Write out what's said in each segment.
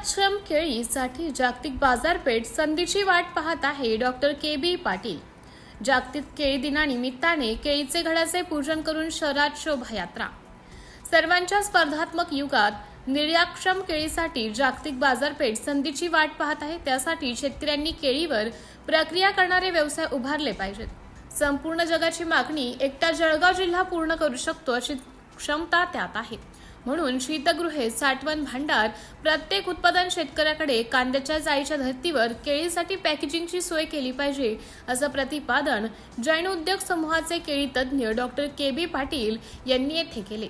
निर्यातक्षम केळीसाठी जागतिक बाजारपेठ संधीची वाट पाहत आहे डॉक्टर के.बी. पाटील। जागतिक केळी दिनानिमित्ताने केळीचे घडाचे पूजन करून शहरात शोभायात्रा। सर्वांच्या स्पर्धात्मक युगात निर्यातक्षम केळीसाठी जागतिक बाजारपेठ संधीची वाट पाहत आहे। त्यासाठी शेतकऱ्यांनी केळीवर प्रक्रिया करणारे व्यवसाय उभारले पाहिजेत। संपूर्ण जगाची मागणी एकटा जळगाव जिल्हा पूर्ण करू शकतो अशी क्षमता त्यात आहे। म्हणून शीतगृहे, साठवण भांडार, प्रत्येक उत्पादन शेतकऱ्याकडे कांद्याच्या जाळीच्या धर्तीवर केळीसाठी पॅकेजिंगची सोय केली पाहिजे, असं प्रतिपादन जैन उद्योग समूहाचे केळी तज्ज्ञ डॉक्टर के.बी. पाटील यांनी येथे केले।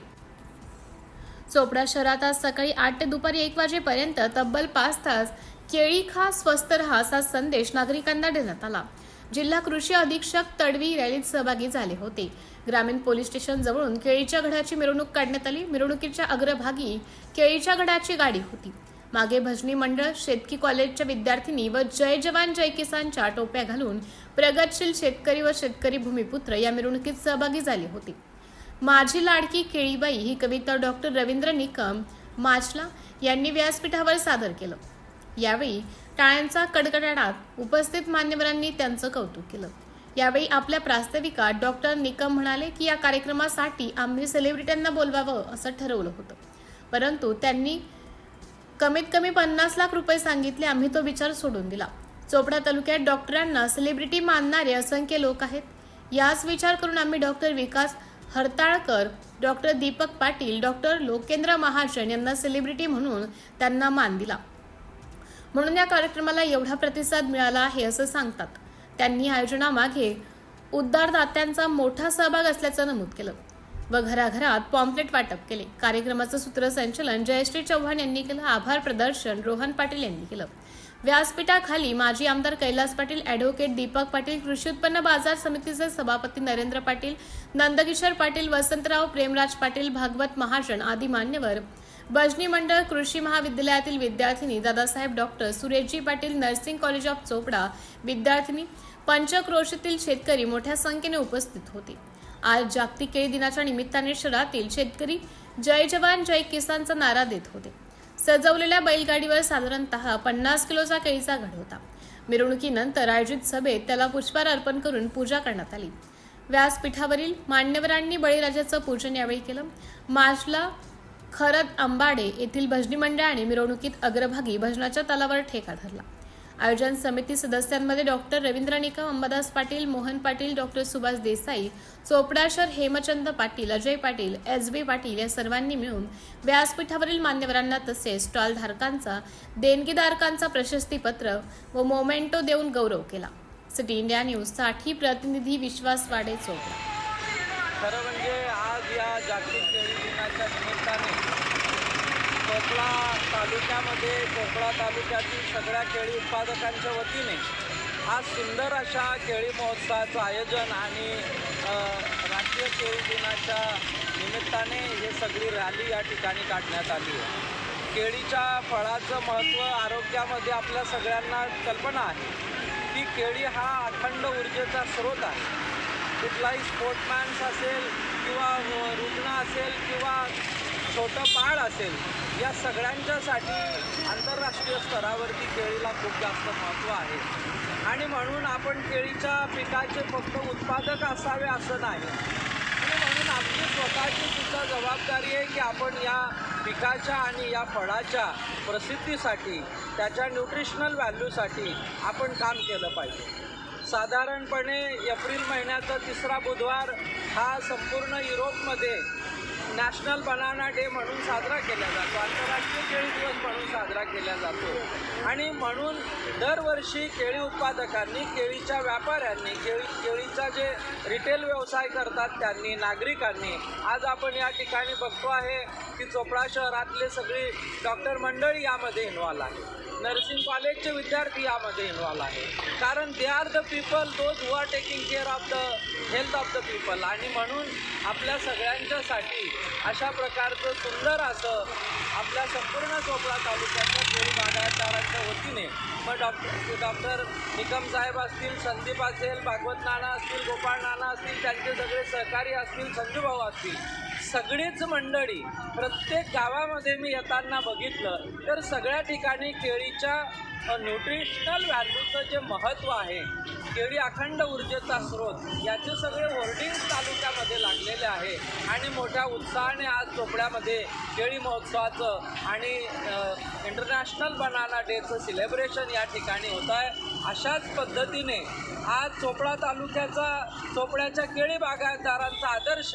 चोपडा शहरात आज सकाळी 8 ते दुपारी 1 वाजेपर्यंत तब्बल 5 तास केळी खा स्वस्त रहा असा संदेश नागरिकांना देण्यात आला। जिल्हा कृषी अधीक्षक तडवी रॅलीत सहभागी झाले होते। ग्रामीण पोलीस स्टेशन जवळून केळीच्या घडाची मिरवणूक काढण्यात आली। मिरवणुकीच्या अग्रभागी केळीच्या घडाची गाडी होती। मागे भजनी मंडळ, शेतकी कॉलेजच्या विद्यार्थिनी व जय जवान जय किसानच्या टोप्या घालून प्रगतशील शेतकरी व शेतकरी भूमिपुत्र या मिरवणुकीत सहभागी झाले होते। माझी लाडकी केळीबाई ही कविता डॉक्टर रवींद्र निकम माचला यांनी व्यासपीठावर सादर केलं। यावेळी टाळ्यांचा कडकडाटात उपस्थित मान्यवरांनी त्यांचं कौतुक केलं। यावेळी आपल्या प्रास्ताविकात डॉक्टर निकम म्हणाले की या कार्यक्रमासाठी आम्ही सेलिब्रिटींना बोलवावं असं ठरवलं होतं, परंतु त्यांनी कमीत कमी 50 लाख रुपये सांगितले। आम्ही तो विचार सोडून दिला। चोपडा तालुक्यात डॉक्टरांना सेलिब्रिटी मानणारे असंख्य लोक आहेत। याच विचार करून आम्ही डॉक्टर विकास हरताळकर, डॉक्टर दीपक पाटील, डॉक्टर लोकेंद्र महाजन यांना सेलिब्रिटी म्हणून त्यांना मान दिला। म्हणून या कार्यक्रमाला एवढा प्रतिसाद मिळाला आहे असं सांगतात। त्यांनी आयोजनामागे उद्धारदात्यांचा मोठा सहभाग असल्याचं नमूद केलं व घराघरात पॉम्पलेट वाटप केले। कार्यक्रमाचं सूत्रसंचालन जयश्री चव्हाण यांनी केलं। आभार प्रदर्शन रोहन पाटील यांनी केलं। व्यासपीठाखाली माजी आमदार कैलास पाटील, ॲडव्होकेट दीपक पाटील, कृषी उत्पन्न बाजार समितीचे सभापती नरेंद्र पाटील, नंदकिशोर पाटील, वसंतराव, प्रेमराज पाटील, भागवत महाजन आदी मान्यवर, भजनी मंडळ, कृषी महाविद्यालयातील विद्यार्थिनी, Dadasaheb doctor, Sureshji Patil, nursing college of Chopda विद्यार्थिनी, पंचक्रोशीतील शेतकरी मोठ्या संख्येने उपस्थित होते। आज जागतिक केळी दिनाच्या निमित्ताने शहरातील शेतकरी जय जवान जय किसानचा नारा देत होते। सजवलेल्या बैलगाडीवर साधारणतः 50 किलोचा केळीचा घड होता। मिरवणुकीनंतर आयोजित सभेत त्याला पुष्पहार अर्पण करून पूजा करण्यात आली। व्यासपीठावरील मान्यवरांनी बळीराजाचं पूजन यावेळी केलं। माजला खरद आंबाडे येथील भजनी मंडळाने मिरवणुकीत अग्रभागी भजनाच्या तालावर ठेका धरला। आयोजन समिती सदस्यांमध्ये डॉक्टर रवींद्र निकम, अंबादास पाटील, मोहन पाटील, डॉक्टर सुभाष देसाई, चोपडा शहर हेमचंद पाटील, अजय पाटील, एस.बी. पाटील या सर्वांनी मिळून व्यासपीठावरील मान्यवरांना तसेच स्टॉल धारकांचा, देणगीदारकांचा प्रशस्तीपत्र व मोमेंटो देऊन गौरव केला। सिटी इंडिया न्यूजसाठी प्रतिनिधी विश्वास वाडे, चोपडा। खरं म्हणजे आज या जागतिक केळी दिनाच्या निमित्ताने चोपडा तालुक्यातील सगळ्या केळी उत्पादकांच्या वतीने आज सुंदर अशा केळी महोत्सवाचं आयोजन आणि राष्ट्रीय केळी दिनाच्या निमित्ताने हे सगळी रॅली या ठिकाणी काढण्यात आली आहे। केळीच्या फळाचं महत्त्व आरोग्यामध्ये आपल्या सगळ्यांना कल्पना आहे की केळी हा अखंड ऊर्जेचा स्रोत आहे। कुठलाही स्पोर्ट्समॅन्स असेल किंवा रुग्ण असेल किंवा छोटं बाळ असेल, या सगळ्यांच्यासाठी आंतरराष्ट्रीय स्तरावरती केळीला खूप जास्त महत्त्व आहे। आणि म्हणून आपण केळीच्या पिकाचे फक्त उत्पादक असावे असं नाही, आणि म्हणून आपली स्वतःची सुद्धा जबाबदारी आहे की आपण या पिकाच्या आणि या फळाच्या प्रसिद्धीसाठी, त्याच्या न्यूट्रिशनल व्हॅल्यूसाठी आपण काम केलं पाहिजे। साधारणपणे एप्रिल महिन्याचा 3रा बुधवार हा संपूर्ण युरोपमध्ये नॅशनल बनाना डे म्हणून साजरा केला जातो, आंतरराष्ट्रीय केळी दिवस म्हणून साजरा केला जातो। आणि म्हणून दरवर्षी केळी उत्पादकांनी, केळीच्या व्यापाऱ्यांनी, केळीचा जे रिटेल व्यवसाय करतात त्यांनी, नागरिकांनी, आज आपण या ठिकाणी बघतो आहे की चोपडा शहरातले सगळी डॉक्टर मंडळी यामध्ये इन्व्हॉल्व आहे, नर्सिंग कॉलेजचे विद्यार्थी यामध्ये इन्व्हॉल्व आहे, कारण they are the people those who are taking care of the health of the people. आणि म्हणून आपल्या सगळ्यांच्यासाठी अशा प्रकारचं सुंदर असं आपल्या संपूर्ण चोपडा तालुक्याच्या केळी बागायतदारांच्या वतीने मग डॉक्टर निकम साहेब असतील, संदीप असेल, भागवत नाना असतील, गोपाळ नाना असतील, त्यांचे सगळे सहकारी असतील, संजूभाऊ असतील, सगळीच मंडळी प्रत्येक गावामध्ये मी येताना बघितलं तर सगळ्या ठिकाणी केळीच्या न्यूट्रिशनल व्हॅल्यूचं जे महत्त्व आहे, केळी अखंड ऊर्जेचा स्रोत, याचे सगळे होर्डिंग्स तालुक्यामध्ये लागलेले आहे आणि मोठ्या उत्साहाने आज चोपड्यामध्ये केळी महोत्सवाचं आणि इंटरनॅशनल बनाना डेचं सेलिब्रेशन या ठिकाणी होत आहे. अशाच पद्धतीने आज चोपडा चोपड्याच्या केळी बागायतदारांचा आदर्श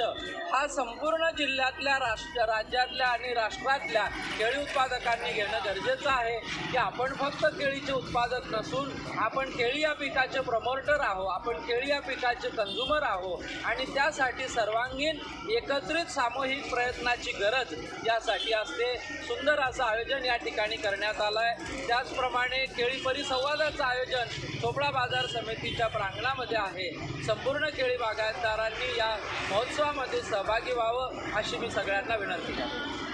हा संपूर्ण जिल्ह्यातल्या राज्यातल्या आणि राष्ट्रातल्या केळी उत्पादकांनी घेणं गरजेचं आहे की आपण फक्त केळीचे उत्पादक नसून आपण केळी या पिकाचे प्रमोटर आहोत, आपण केळी या पिकाचे कंझ्युमर आहोत आणि त्यासाठी सर्वांगीण एकत्रित सामूहिक प्रयत्नाची गरज यासाठी असते. सुंदर असं आयोजन या ठिकाणी करण्यात आलं आहे. त्याचप्रमाणे केळी परिसंवादाचं आयोजन चोपडा बाजार समितीच्या प्रांगणामध्ये आहे. संपूर्ण केळी बागायतदारांनी या महोत्सवामध्ये सहभागी व्हावं अशी मी सगळ्यांना विनंती करतो.